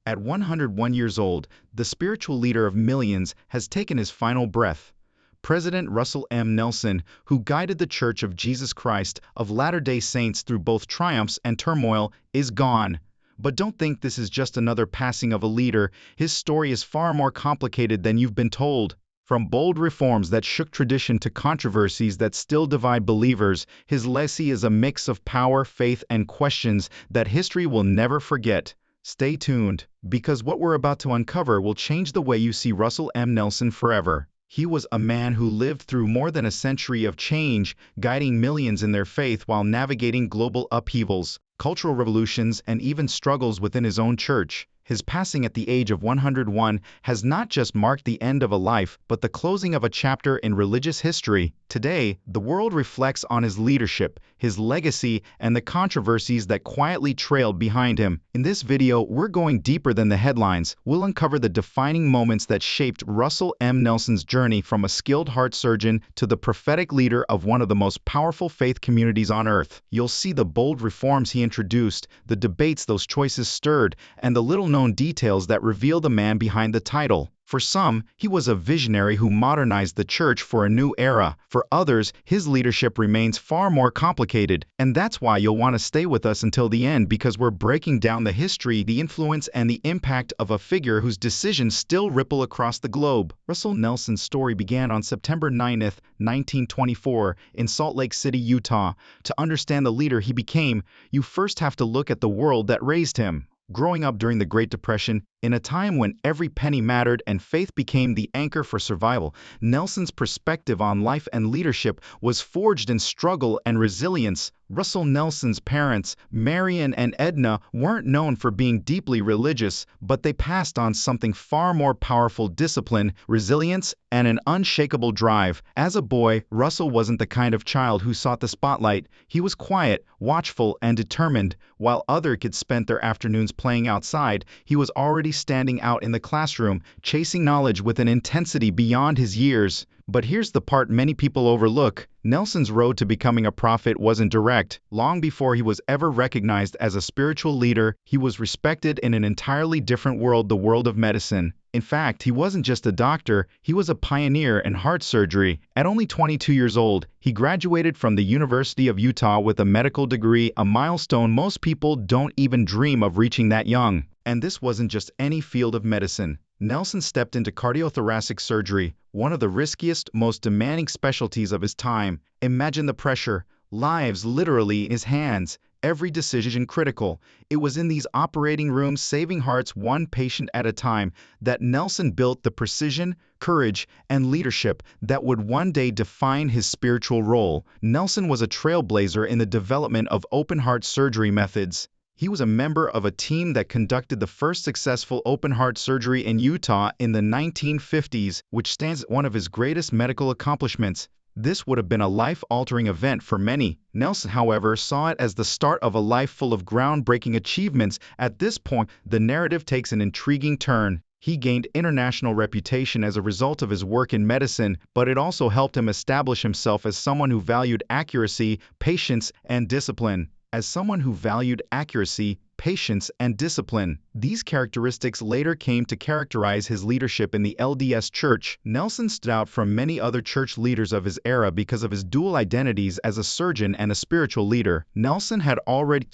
At 101 years old, the spiritual leader of millions has taken his final breath. President Russell M. Nelson, who guided the Church of Jesus Christ of Latter-day Saints through both triumphs and turmoil, is gone. But don't think this is just another passing of a leader. His story is far more complicated than you've been told. From bold reforms that shook tradition to controversies that still divide believers, his legacy is a mix of power, faith, and questions that history will never forget. Stay tuned, because what we're about to uncover will change the way you see Russell M. Nelson forever. He was a man who lived through more than a century of change, guiding millions in their faith while navigating global upheavals, cultural revolutions, and even struggles within his own church. His passing at the age of 101 has not just marked the end of a life, but the closing of a chapter in religious history. Today, the world reflects on his leadership, his legacy, and the controversies that quietly trailed behind him. In this video, we're going deeper than the headlines. We'll uncover the defining moments that shaped Russell M. Nelson's journey from a skilled heart surgeon to the prophetic leader of one of the most powerful faith communities on earth. You'll see the bold reforms he introduced, the debates those choices stirred, and the little-known details that reveal the man behind the title. For some, he was a visionary who modernized the church for a new era. For others, his leadership remains far more complicated. And that's why you'll want to stay with us until the end, because we're breaking down the history, the influence, and the impact of a figure whose decisions still ripple across the globe. Russell Nelson's story began on September 9, 1924, in Salt Lake City, Utah. To understand the leader he became, you first have to look at the world that raised him. Growing up during the Great Depression, in a time when every penny mattered and faith became the anchor for survival, Nelson's perspective on life and leadership was forged in struggle and resilience. Russell Nelson's parents, Marion and Edna, weren't known for being deeply religious, but they passed on something far more powerful: discipline, resilience, and an unshakable drive. As a boy, Russell wasn't the kind of child who sought the spotlight. He was quiet, watchful, and determined. While other kids spent their afternoons playing outside, he was already standing out in the classroom, chasing knowledge with an intensity beyond his years. But here's the part many people overlook. Nelson's road to becoming a prophet wasn't direct. Long before he was ever recognized as a spiritual leader, he was respected in an entirely different world, the world of medicine. In fact, he wasn't just a doctor, he was a pioneer in heart surgery. At only 22 years old, he graduated from the University of Utah with a medical degree, a milestone most people don't even dream of reaching that young. And this wasn't just any field of medicine. Nelson stepped into cardiothoracic surgery, one of the riskiest, most demanding specialties of his time. Imagine the pressure, lives literally in his hands, every decision critical. It was in these operating rooms, saving hearts one patient at a time, that Nelson built the precision, courage, and leadership that would one day define his spiritual role. Nelson was a trailblazer in the development of open-heart surgery methods. He was a member of a team that conducted the first successful open-heart surgery in Utah in the 1950s, which stands as one of his greatest medical accomplishments. This would have been a life-altering event for many. Nelson, however, saw it as the start of a life full of groundbreaking achievements. At this point, the narrative takes an intriguing turn. He gained international reputation as a result of his work in medicine, but it also helped him establish himself as someone who valued accuracy, patience, and discipline. As someone who valued accuracy, patience, and discipline, these characteristics later came to characterize his leadership in the LDS Church. Nelson stood out from many other church leaders of his era because of his dual identities as a surgeon and a spiritual leader. Nelson had already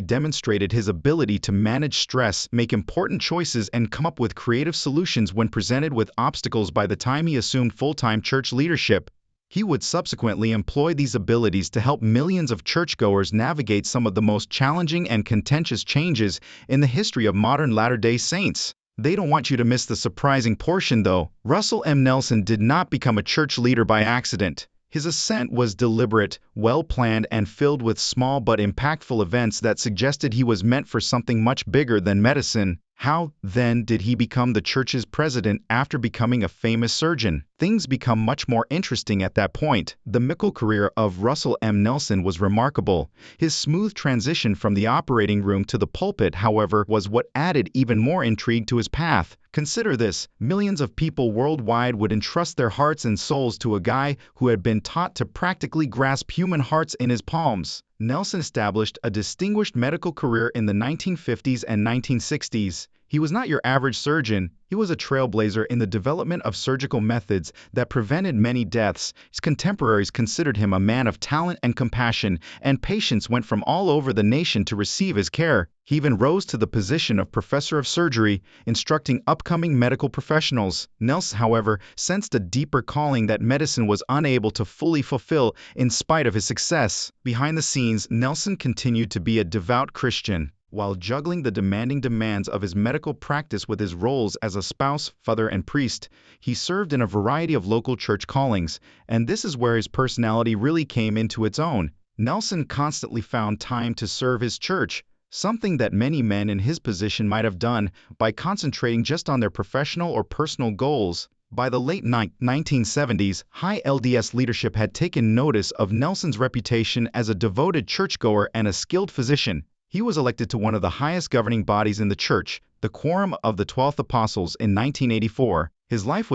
demonstrated his ability to manage stress, make important choices, and come up with creative solutions when presented with obstacles. By the time he assumed full-time church leadership, he would subsequently employ these abilities to help millions of churchgoers navigate some of the most challenging and contentious changes in the history of modern Latter-day Saints. They don't want you to miss the surprising portion, though. Russell M. Nelson did not become a church leader by accident. His ascent was deliberate, well-planned, and filled with small but impactful events that suggested he was meant for something much bigger than medicine. How, then, did he become the church's president after becoming a famous surgeon? Things become much more interesting at that point. The medical career of Russell M. Nelson was remarkable. His smooth transition from the operating room to the pulpit, however, was what added even more intrigue to his path. Consider this, millions of people worldwide would entrust their hearts and souls to a guy who had been taught to practically grasp human hearts in his palms. Nelson established a distinguished medical career in the 1950s and 1960s. He was not your average surgeon, he was a trailblazer in the development of surgical methods that prevented many deaths. His contemporaries considered him a man of talent and compassion, and patients went from all over the nation to receive his care. He even rose to the position of professor of surgery, instructing upcoming medical professionals. Nelson, however, sensed a deeper calling that medicine was unable to fully fulfill in spite of his success. Behind the scenes, Nelson continued to be a devout Christian, while juggling the demanding demands of his medical practice with his roles as a spouse, father, and priest. He served in a variety of local church callings, and this is where his personality really came into its own. Nelson constantly found time to serve his church, something that many men in his position might have done by concentrating just on their professional or personal goals. By the late 1970s, high LDS leadership had taken notice of Nelson's reputation as a devoted churchgoer and a skilled physician. He was elected to one of the highest governing bodies in the church, the Quorum of the 12th Apostles, in 1984. His life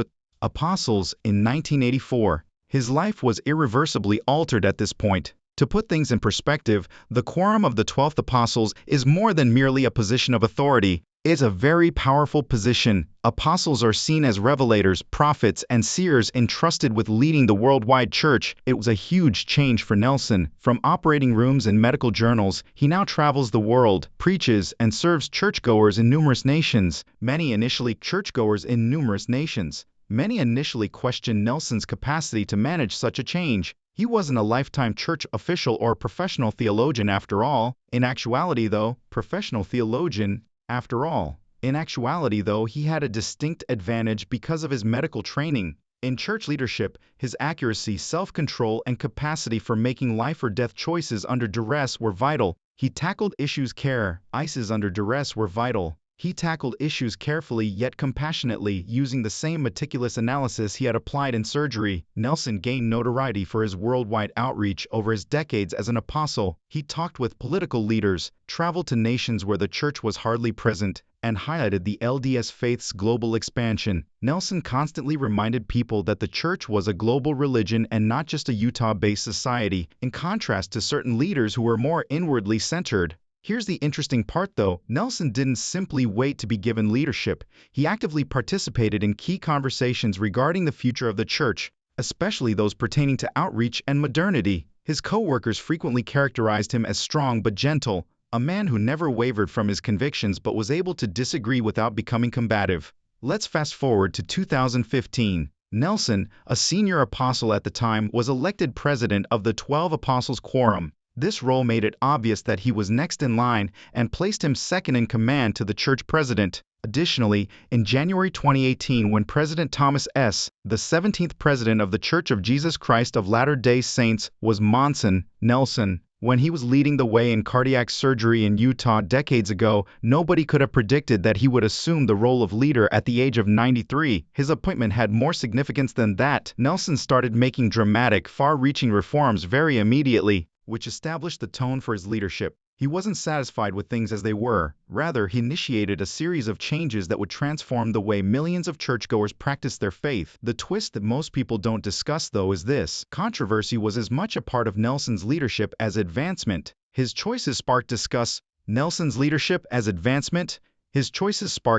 was irreversibly altered at this point. To put things in perspective, the Quorum of the 12th Apostles is more than merely a position of authority. It's a very powerful position. Apostles are seen as revelators, prophets, and seers entrusted with leading the worldwide church. It was a huge change for Nelson. From operating rooms and medical journals, he now travels the world, preaches, and serves churchgoers in numerous nations. Many initially questioned Nelson's capacity to manage such a change. He wasn't a lifetime church official or professional theologian after all. In actuality, though, he had a distinct advantage because of his medical training. In church leadership, his accuracy, self-control, and capacity for making life-or-death choices under duress were vital. He tackled issues carefully yet compassionately, using the same meticulous analysis he had applied in surgery. Nelson gained notoriety for his worldwide outreach over his decades as an apostle. He talked with political leaders, traveled to nations where the church was hardly present, and highlighted the LDS faith's global expansion. Nelson constantly reminded people that the church was a global religion and not just a Utah-based society, in contrast to certain leaders who were more inwardly centered. Here's the interesting part though, Nelson didn't simply wait to be given leadership. He actively participated in key conversations regarding the future of the church, especially those pertaining to outreach and modernity. His co-workers frequently characterized him as strong but gentle, a man who never wavered from his convictions but was able to disagree without becoming combative. Let's fast forward to 2015. Nelson, a senior apostle at the time, was elected president of the 12 Apostles Quorum. This role made it obvious that he was next in line and placed him second in command to the church president. Additionally, in January 2018, when President Thomas S., the 17th president of the Church of Jesus Christ of Latter-day Saints, was Nelson. When he was leading the way in cardiac surgery in Utah decades ago, nobody could have predicted that he would assume the role of leader at the age of 93. His appointment had more significance than that. Nelson started making dramatic, far-reaching reforms very immediately, which established the tone for his leadership. He wasn't satisfied with things as they were. Rather, he initiated a series of changes that would transform the way millions of churchgoers practice their faith. The twist that most people don't discuss, though, is this: controversy was as much a part of Nelson's leadership as advancement. His choices sparked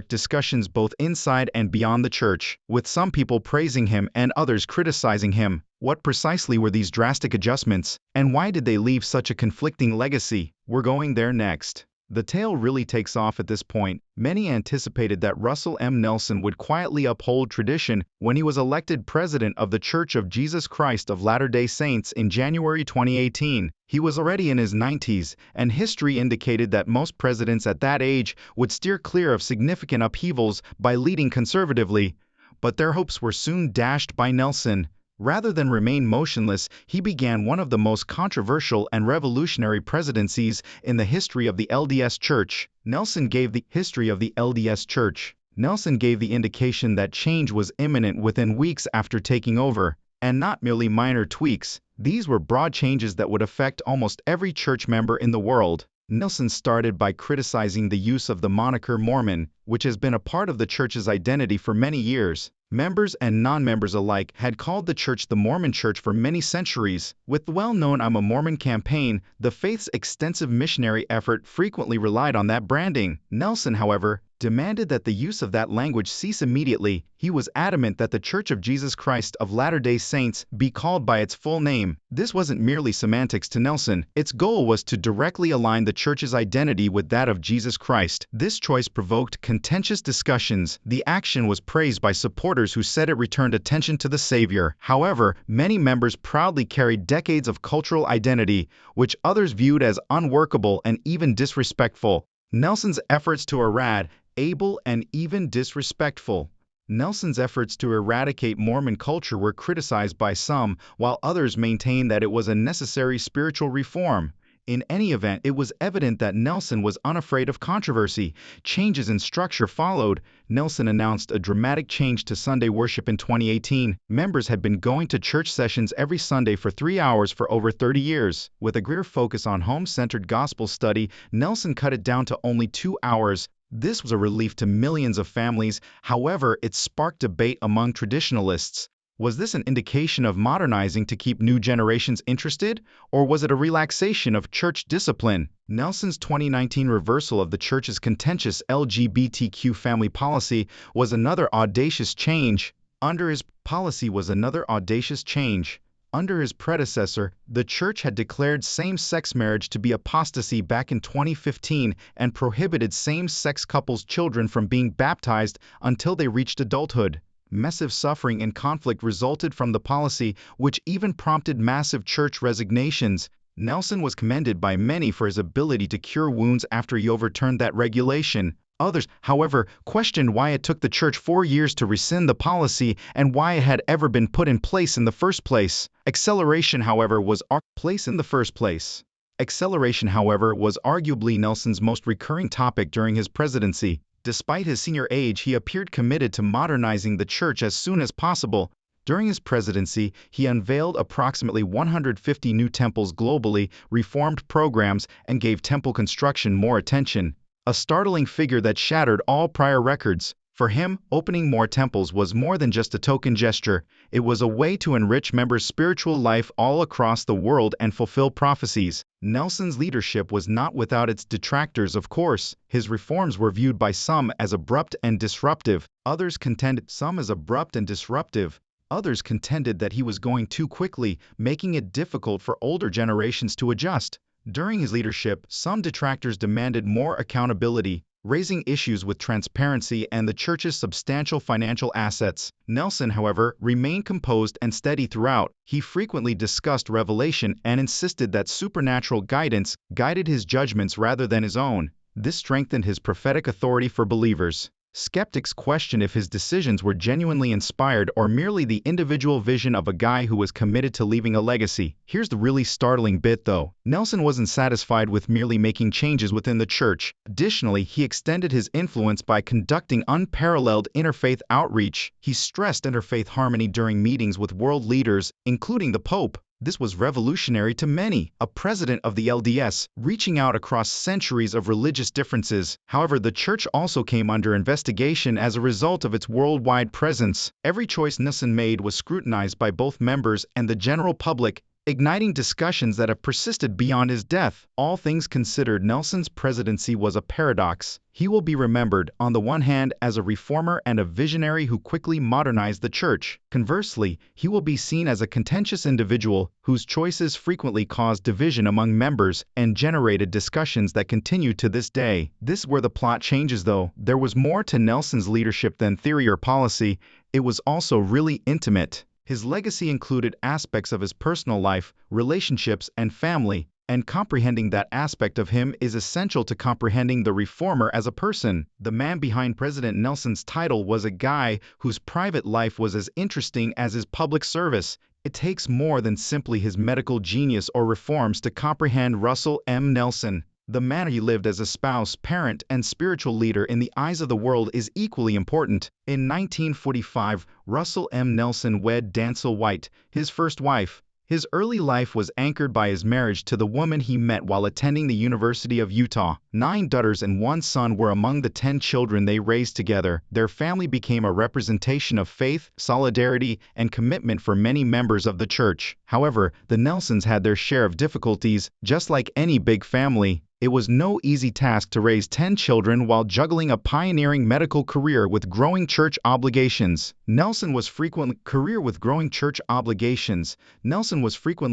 discussions both inside and beyond the church, with some people praising him and others criticizing him. What precisely were these drastic adjustments, and why did they leave such a conflicting legacy? We're going there next. The tale really takes off at this point. Many anticipated that Russell M. Nelson would quietly uphold tradition when he was elected president of the Church of Jesus Christ of Latter-day Saints in January 2018. He was already in his 90s, and history indicated that most presidents at that age would steer clear of significant upheavals by leading conservatively. But their hopes were soon dashed by Nelson. Rather than remain motionless, he began one of the most controversial and revolutionary presidencies in the history of the LDS Church. Nelson gave the indication that change was imminent within weeks after taking over, and not merely minor tweaks. These were broad changes that would affect almost every church member in the world. Nelson started by criticizing the use of the moniker Mormon, which has been a part of the church's identity for many years. Members and non-members alike had called the church the Mormon Church for many centuries. With the well-known I'm a Mormon campaign, the faith's extensive missionary effort frequently relied on that branding. Nelson, however, demanded that the use of that language cease immediately. He was adamant that the Church of Jesus Christ of Latter-day Saints be called by its full name. This wasn't merely semantics to Nelson. Its goal was to directly align the church's identity with that of Jesus Christ. This choice provoked contentious discussions. The action was praised by supporters who said it returned attention to the Savior. However, many members proudly carried decades of cultural identity, which others viewed as unworkable and even disrespectful. Nelson's efforts to Nelson's efforts to eradicate Mormon culture were criticized by some, while others maintained that it was a necessary spiritual reform. In any event, it was evident that Nelson was unafraid of controversy. Changes in structure followed. Nelson announced a dramatic change to Sunday worship in 2018. Members had been going to church sessions every Sunday for 3 hours for over 30 years. With a greater focus on home-centered gospel study, Nelson cut it down to only 2 hours. This was a relief to millions of families. However, it sparked debate among traditionalists. Was this an indication of modernizing to keep new generations interested, or was it a relaxation of church discipline? Nelson's 2019 reversal of the church's contentious LGBTQ family policy was another audacious change. Under his predecessor, the church had declared same-sex marriage to be apostasy back in 2015 and prohibited same-sex couples' children from being baptized until they reached adulthood. Massive suffering and conflict resulted from the policy, which even prompted massive church resignations. Nelson was commended by many for his ability to cure wounds after he overturned that regulation. Others, however, questioned why it took the church 4 years to rescind the policy and why it had ever been put in place in the first place. Acceleration, however, was arguably Nelson's most recurring topic during his presidency. Despite his senior age, he appeared committed to modernizing the church as soon as possible. During his presidency, he unveiled approximately 150 new temples globally, reformed programs, and gave temple construction more attention. A startling figure that shattered all prior records. For him, opening more temples was more than just a token gesture. It was a way to enrich members' spiritual life all across the world and fulfill prophecies. Nelson's leadership was not without its detractors, of course. His reforms were viewed by some as abrupt and disruptive. Others contended that he was going too quickly, making it difficult for older generations to adjust. During his leadership, some detractors demanded more accountability, raising issues with transparency and the church's substantial financial assets. Nelson, however, remained composed and steady throughout. He frequently discussed revelation and insisted that supernatural guidance guided his judgments rather than his own. This strengthened his prophetic authority for believers. Skeptics questioned if his decisions were genuinely inspired or merely the individual vision of a guy who was committed to leaving a legacy. Here's the really startling bit, though. Nelson wasn't satisfied with merely making changes within the church. Additionally, he extended his influence by conducting unparalleled interfaith outreach. He stressed interfaith harmony during meetings with world leaders, including the Pope. This was revolutionary to many, a president of the LDS, reaching out across centuries of religious differences. However, the church also came under investigation as a result of its worldwide presence. Every choice Nelson made was scrutinized by both members and the general public, igniting discussions that have persisted beyond his death. All things considered, Nelson's presidency was a paradox. He will be remembered, on the one hand, as a reformer and a visionary who quickly modernized the church. Conversely, he will be seen as a contentious individual whose choices frequently caused division among members and generated discussions that continue to this day. This is where the plot changes, though. There was more to Nelson's leadership than theory or policy. It was also really intimate. His legacy included aspects of his personal life, relationships, and family, and comprehending that aspect of him is essential to comprehending the reformer as a person. The man behind President Nelson's title was a guy whose private life was as interesting as his public service. It takes more than simply his medical genius or reforms to comprehend Russell M. Nelson. The manner he lived as a spouse, parent, and spiritual leader in the eyes of the world is equally important. In 1945, Russell M. Nelson wed Dancel White, his first wife. His early life was anchored by his marriage to the woman he met while attending the University of Utah. 9 daughters and 1 son were among the 10 children they raised together. Their family became a representation of faith, solidarity, and commitment for many members of the church. However, the Nelsons had their share of difficulties. Just like any big family, it was no easy task to raise 10 children while juggling a pioneering medical career with growing church obligations. Nelson was frequently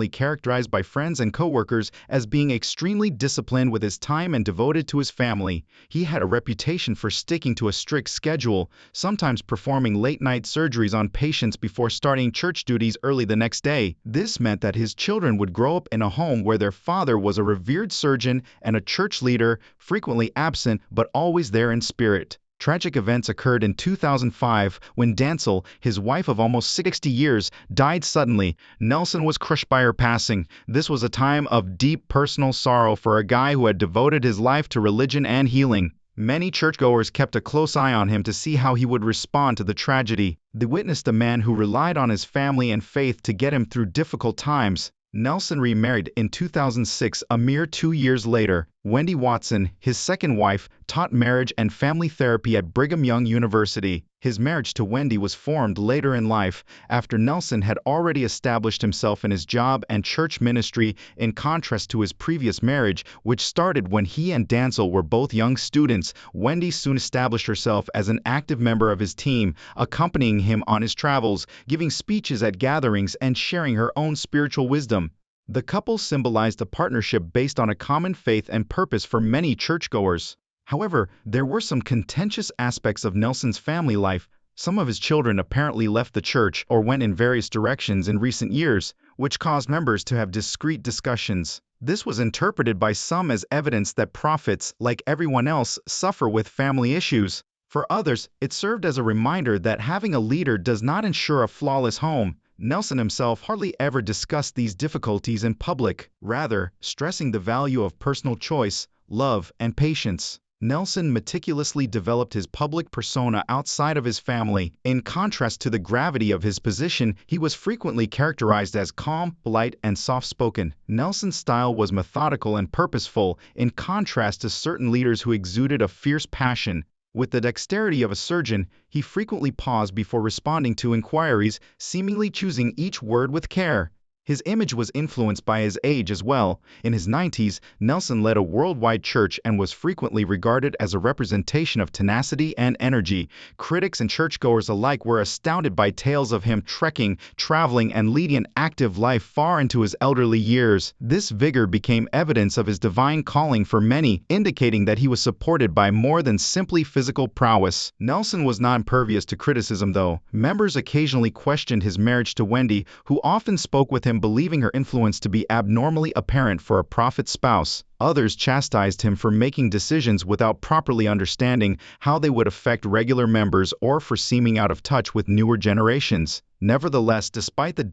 characterized by friends and co-workers as being extremely disciplined with his time and devoted to his family. He had a reputation for sticking to a strict schedule, sometimes performing late-night surgeries on patients before starting church duties early the next day. This meant that his children would grow up in a home where their father was a revered surgeon and a church leader, frequently absent but always there in spirit. Tragic events occurred in 2005 when Dancel, his wife of almost 60 years, died suddenly. Nelson was crushed by her passing. This was a time of deep personal sorrow for a guy who had devoted his life to religion and healing. Many churchgoers kept a close eye on him to see how he would respond to the tragedy. They witnessed a man who relied on his family and faith to get him through difficult times. Nelson remarried in 2006, a mere 2 years later. Wendy Watson, his second wife, taught marriage and family therapy at Brigham Young University. His marriage to Wendy was formed later in life, after Nelson had already established himself in his job and church ministry, in contrast to his previous marriage, which started when he and Dancel were both young students. Wendy soon established herself as an active member of his team, accompanying him on his travels, giving speeches at gatherings, and sharing her own spiritual wisdom. The couple symbolized a partnership based on a common faith and purpose for many churchgoers. However, there were some contentious aspects of Nelson's family life. Some of his children apparently left the church or went in various directions in recent years, which caused members to have discreet discussions. This was interpreted by some as evidence that prophets, like everyone else, suffer with family issues. For others, it served as a reminder that having a leader does not ensure a flawless home. Nelson himself hardly ever discussed these difficulties in public, rather stressing the value of personal choice, love, and patience. Nelson meticulously developed his public persona outside of his family. In contrast to the gravity of his position, he was frequently characterized as calm, polite, and soft-spoken. Nelson's style was methodical and purposeful, in contrast to certain leaders who exuded a fierce passion. With the dexterity of a surgeon, he frequently paused before responding to inquiries, seemingly choosing each word with care. His image was influenced by his age as well. In his 90s, Nelson led a worldwide church and was frequently regarded as a representation of tenacity and energy. Critics and churchgoers alike were astounded by tales of him trekking, traveling, and leading an active life far into his elderly years. This vigor became evidence of his divine calling for many, indicating that he was supported by more than simply physical prowess. Nelson was not impervious to criticism, though. Members occasionally questioned his marriage to Wendy, who often spoke with him believing her influence to be abnormally apparent for a prophet's spouse. Others chastised him for making decisions without properly understanding how they would affect regular members or for seeming out of touch with newer generations. Nevertheless, despite the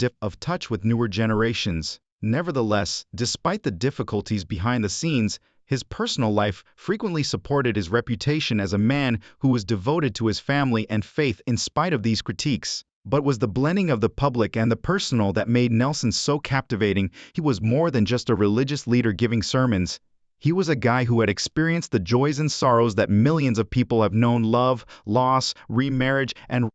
difficulties behind the scenes, his personal life frequently supported his reputation as a man who was devoted to his family and faith in spite of these critiques. But was the blending of the public and the personal that made Nelson so captivating. He was more than just a religious leader giving sermons. He was a guy who had experienced the joys and sorrows that millions of people have known: love, loss, remarriage, and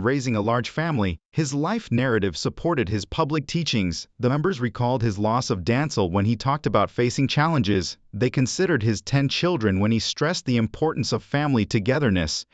raising a large family. His life narrative supported his public teachings. The members recalled his loss of Dancel when he talked about facing challenges. They considered his 10 children when he stressed the importance of family togetherness.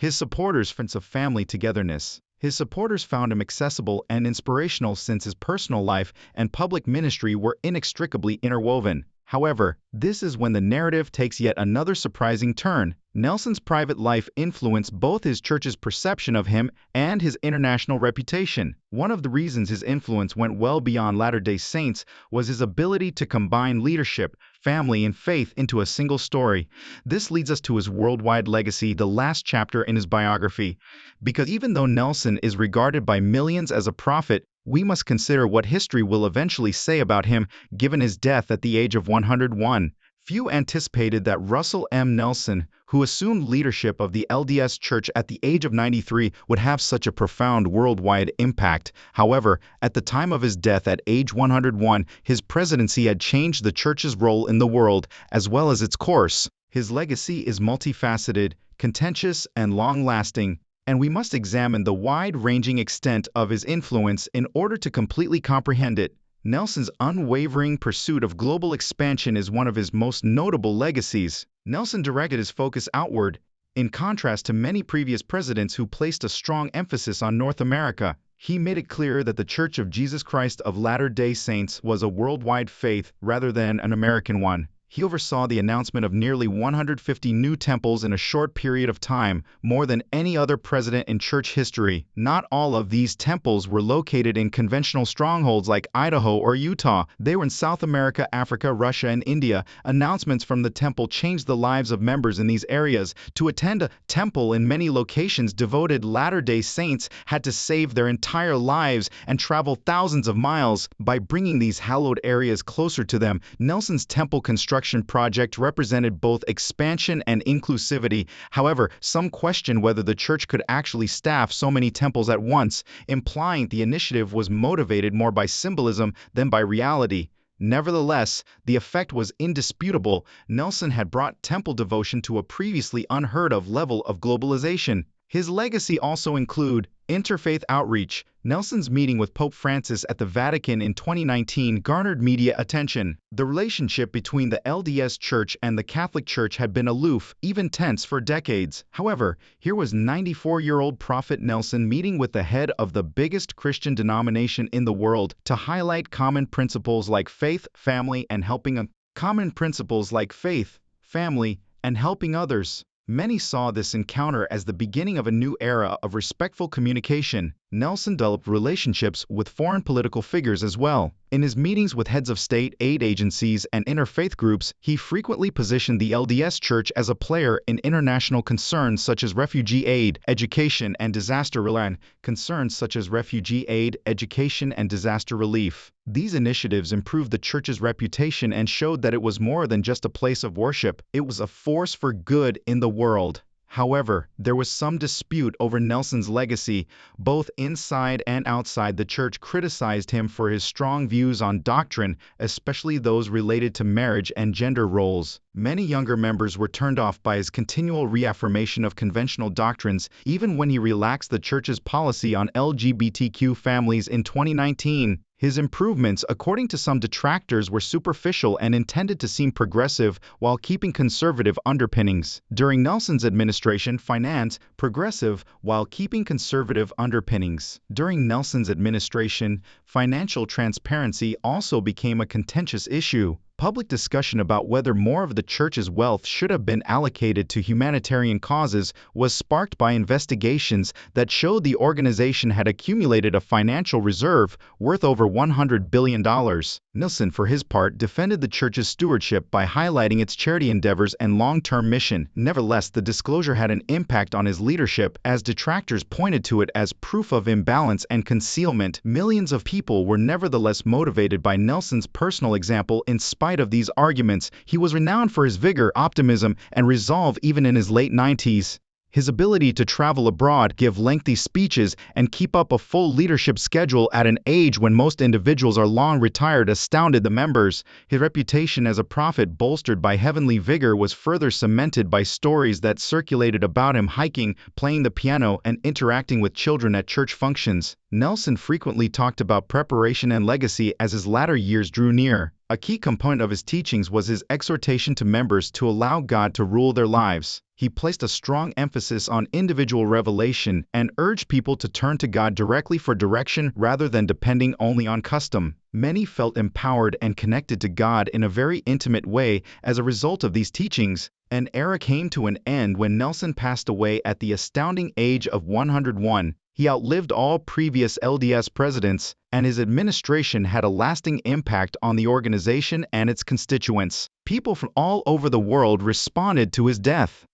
His supporters found him accessible and inspirational since his personal life and public ministry were inextricably interwoven. However, this is when the narrative takes yet another surprising turn. Nelson's private life influenced both his church's perception of him and his international reputation. One of the reasons his influence went well beyond Latter-day Saints was his ability to combine leadership, family, and faith into a single story. This leads us to his worldwide legacy, the last chapter in his biography. Because even though Nelson is regarded by millions as a prophet, we must consider what history will eventually say about him, given his death at the age of 101. Few anticipated that Russell M. Nelson, who assumed leadership of the LDS Church at the age of 93, would have such a profound worldwide impact. However, at the time of his death at age 101, his presidency had changed the Church's role in the world, as well as its course. His legacy is multifaceted, contentious, and long-lasting, and we must examine the wide-ranging extent of his influence in order to completely comprehend it. Nelson's unwavering pursuit of global expansion is one of his most notable legacies. Nelson directed his focus outward, in contrast to many previous presidents who placed a strong emphasis on North America. He made it clear that the Church of Jesus Christ of Latter-day Saints was a worldwide faith rather than an American one. He oversaw the announcement of nearly 150 new temples in a short period of time, more than any other president in church history. Not all of these temples were located in conventional strongholds like Idaho or Utah. They were in South America, Africa, Russia, and India. Announcements from the temple changed the lives of members in these areas. To attend a temple in many locations, devoted Latter-day Saints had to save their entire lives and travel thousands of miles. By bringing these hallowed areas closer to them, Nelson's temple construction project represented both expansion and inclusivity. However, some question whether the church could actually staff so many temples at once, implying the initiative was motivated more by symbolism than by reality. Nevertheless, the effect was indisputable. Nelson had brought temple devotion to a previously unheard-of level of globalization. His legacy also include interfaith outreach. Nelson's meeting with Pope Francis at the Vatican in 2019 garnered media attention. The relationship between the LDS Church and the Catholic Church had been aloof, even tense, for decades. However, here was 94-year-old Prophet Nelson meeting with the head of the biggest Christian denomination in the world to highlight common principles like faith, family, and helping others. Many saw this encounter as the beginning of a new era of respectful communication. Nelson developed relationships with foreign political figures as well. In his meetings with heads of state aid agencies and interfaith groups, he frequently positioned the LDS Church as a player in international concerns such as refugee aid, education, and disaster relief. These initiatives improved the Church's reputation and showed that it was more than just a place of worship. It was a force for good in the world. However, there was some dispute over Nelson's legacy. Both inside and outside the church criticized him for his strong views on doctrine, especially those related to marriage and gender roles. Many younger members were turned off by his continual reaffirmation of conventional doctrines, even when he relaxed the church's policy on LGBTQ families in 2019. His improvements, according to some detractors, were superficial and intended to seem progressive while keeping conservative underpinnings. During Nelson's administration, financial transparency also became a contentious issue. Public discussion about whether more of the church's wealth should have been allocated to humanitarian causes was sparked by investigations that showed the organization had accumulated a financial reserve worth over $100 billion. Nelson, for his part, defended the church's stewardship by highlighting its charity endeavors and long-term mission. Nevertheless, the disclosure had an impact on his leadership, as detractors pointed to it as proof of imbalance and concealment. Millions of people were nevertheless motivated by Nelson's personal example. In spite of these arguments, he was renowned for his vigor, optimism, and resolve even in his late 90s. His ability to travel abroad, give lengthy speeches, and keep up a full leadership schedule at an age when most individuals are long retired astounded the members. His reputation as a prophet, bolstered by heavenly vigor, was further cemented by stories that circulated about him hiking, playing the piano, and interacting with children at church functions. Nelson frequently talked about preparation and legacy as his latter years drew near. A key component of his teachings was his exhortation to members to allow God to rule their lives. He placed a strong emphasis on individual revelation and urged people to turn to God directly for direction rather than depending only on custom. Many felt empowered and connected to God in a very intimate way as a result of these teachings. An era came to an end when Nelson passed away at the astounding age of 101. He outlived all previous LDS presidents, and his administration had a lasting impact on the organization and its constituents. People from all over the world responded to his death.